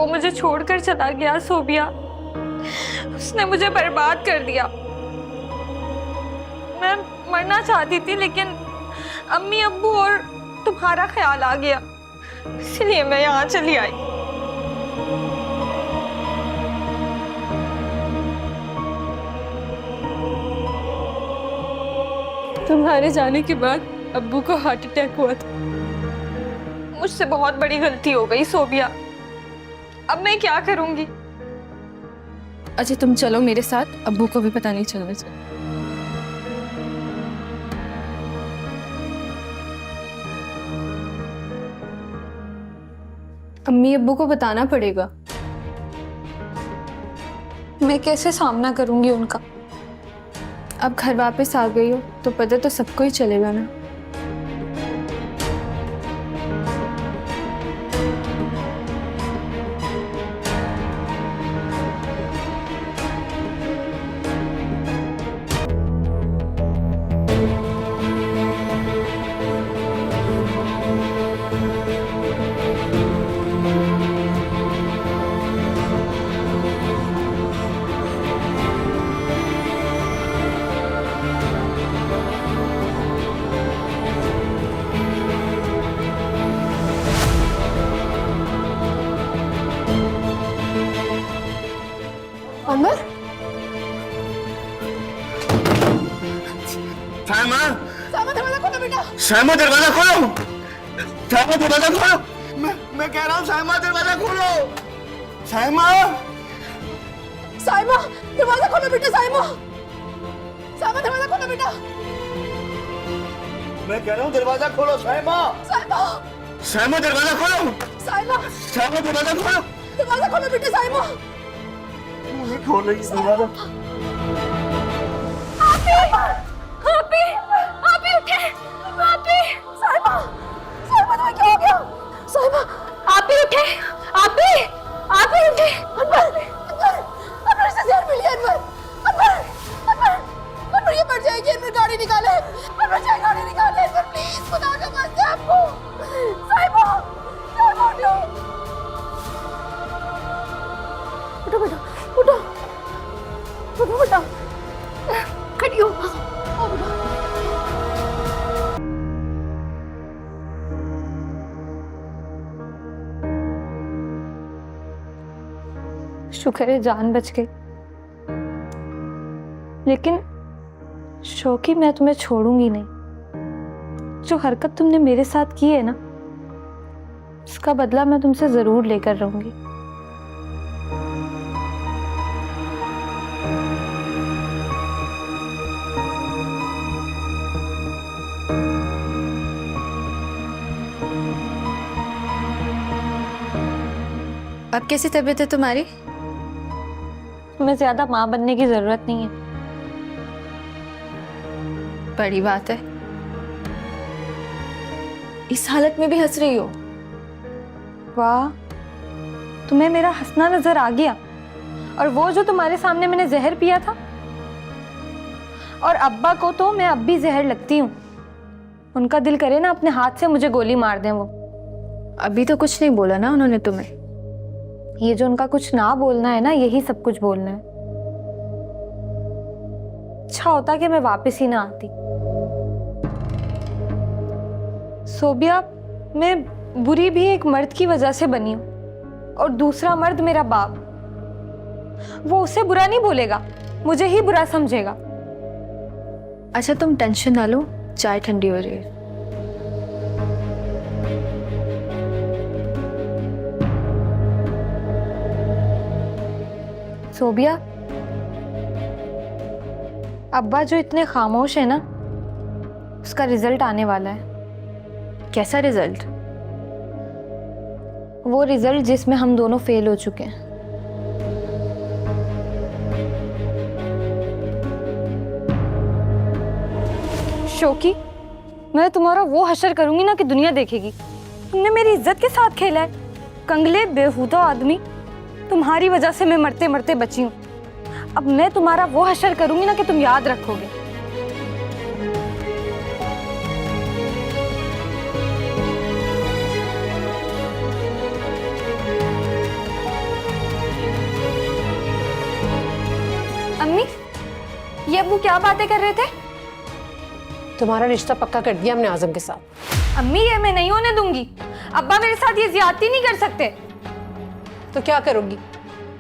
वो मुझे छोड़कर चला गया सोबिया। उसने मुझे बर्बाद कर दिया। मैं मरना चाहती थी लेकिन अम्मी अब्बू और तुम्हारा ख्याल आ गया, इसलिए मैं यहाँ चली आई। तुम्हारे जाने के बाद अब्बू को हार्ट अटैक हुआ था। मुझसे बहुत बड़ी गलती हो गई सोबिया, अब मैं क्या करूंगी? अच्छा तुम चलो मेरे साथ, अब्बू को भी पता नहीं चलना चाहिए। अम्मी अब्बू को बताना पड़ेगा। मैं कैसे सामना करूंगी उनका? अब घर वापस आ गई हो तो पता तो सबको ही चलेगा ना। अमर, साइमा, दरवाजा खोलो बेटा। साइमा दरवाजा खोलो, साइमा दरवाजा खोलो। मैं कह रहा हूँ साइमा दरवाजा खोलो। साइमा, साइमा दरवाजा खोलो बेटा। साइमा, साइमा दरवाजा खोलो बेटा। मैं कह रहा हूँ दरवाजा खोलो साइमा। साइमा, साइमा दरवाजा खोलो। साइमा, साइमा दरवाजा खोलो। दरवाजा खोलो बेटा। साइमा, मुझे खोल रही दरवाजा। आपी उठे। आपी, साइमा, साइमा तुम्हें क्या हो गया? साइमा, आपी उठे। आपी उठे। अनवर से जहर मिली है। अनवर ये मर जाएगी। अनवर गाड़ी निकाले। अनवर चाहे गाड़ी निकाले। अनवर प्लीज, खुदा का वास्ते आपको। साइमा उठो। उठो बेटा, उठो बेटा, खड़ी हो। शुक्र है जान बच गई, लेकिन शौकी मैं तुम्हें छोड़ूंगी नहीं। जो हरकत तुमने मेरे साथ की है ना, उसका बदला मैं तुमसे जरूर लेकर रहूंगी। अब कैसी तबीयत है तुम्हारी? तुम्हें ज्यादा माँ बनने की जरूरत नहीं है। बड़ी बात है, इस हालत में भी हंस रही हो। वाह, तुम्हें मेरा हंसना नजर आ गया। और वो जो तुम्हारे सामने मैंने जहर पिया था, और अब्बा को तो मैं अब भी जहर लगती हूँ। उनका दिल करे ना अपने हाथ से मुझे गोली मार दें वो। अभी तो कुछ नहीं बोला ना उन्होंने तुम्हें? ये जो उनका कुछ ना बोलना है ना, यही सब कुछ बोलना है। अच्छा होता कि मैं वापस ही ना आती। सोबिया, मैं बुरी भी एक मर्द की वजह से बनी हूं, और दूसरा मर्द मेरा बाप। वो उसे बुरा नहीं बोलेगा, मुझे ही बुरा समझेगा। अच्छा तुम टेंशन ना लो, चाय ठंडी हो रही है। सोबिया, अब्बा जो इतने खामोश है ना, उसका रिजल्ट आने वाला है। कैसा रिजल्ट? वो रिजल्ट जिसमें हम दोनों फेल हो चुके हैं। शौकी, मैं तुम्हारा वो हशर करूंगी ना कि दुनिया देखेगी। तुमने मेरी इज्जत के साथ खेला है। कंगले बेहुदा आदमी, तुम्हारी वजह से मैं मरते मरते बची हूँ। अब मैं तुम्हारा वो हशर करूंगी ना कि तुम याद रखोगे। क्या बातें कर रहे थे? तुम्हारा रिश्ता पक्का कर दिया हमने आजम के साथ। अम्मी ये मैं नहीं होने दूंगी। अब्बा मेरे साथ ये ज्यादती नहीं कर सकते। तो क्या करोगी?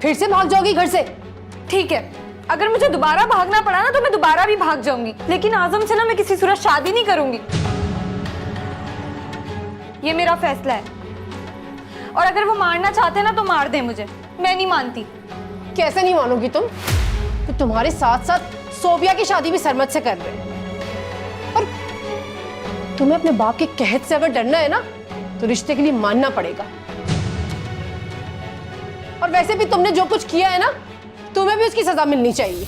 फिर से भाग जाओगी घर से? ठीक है, अगर मुझे दोबारा भागना पड़ा ना तो मैं दोबारा भी भाग जाऊंगी, लेकिन आजम से ना मैं किसी सूरत शादी नहीं करूंगी। ये मेरा फैसला है। और अगर वो मारना चाहते ना तो मार दे मुझे, मैं नहीं मानती। कैसे नहीं मानोगी तुम? तो तुम्हारे साथ साथ सोबिया की शादी भी सरमत से कर रहे हैं। और तुम्हें अपने बाप के कहत से अगर डरना है ना तो रिश्ते के लिए मानना पड़ेगा। और वैसे भी तुमने जो कुछ किया है ना, तुम्हें भी उसकी सजा मिलनी चाहिए।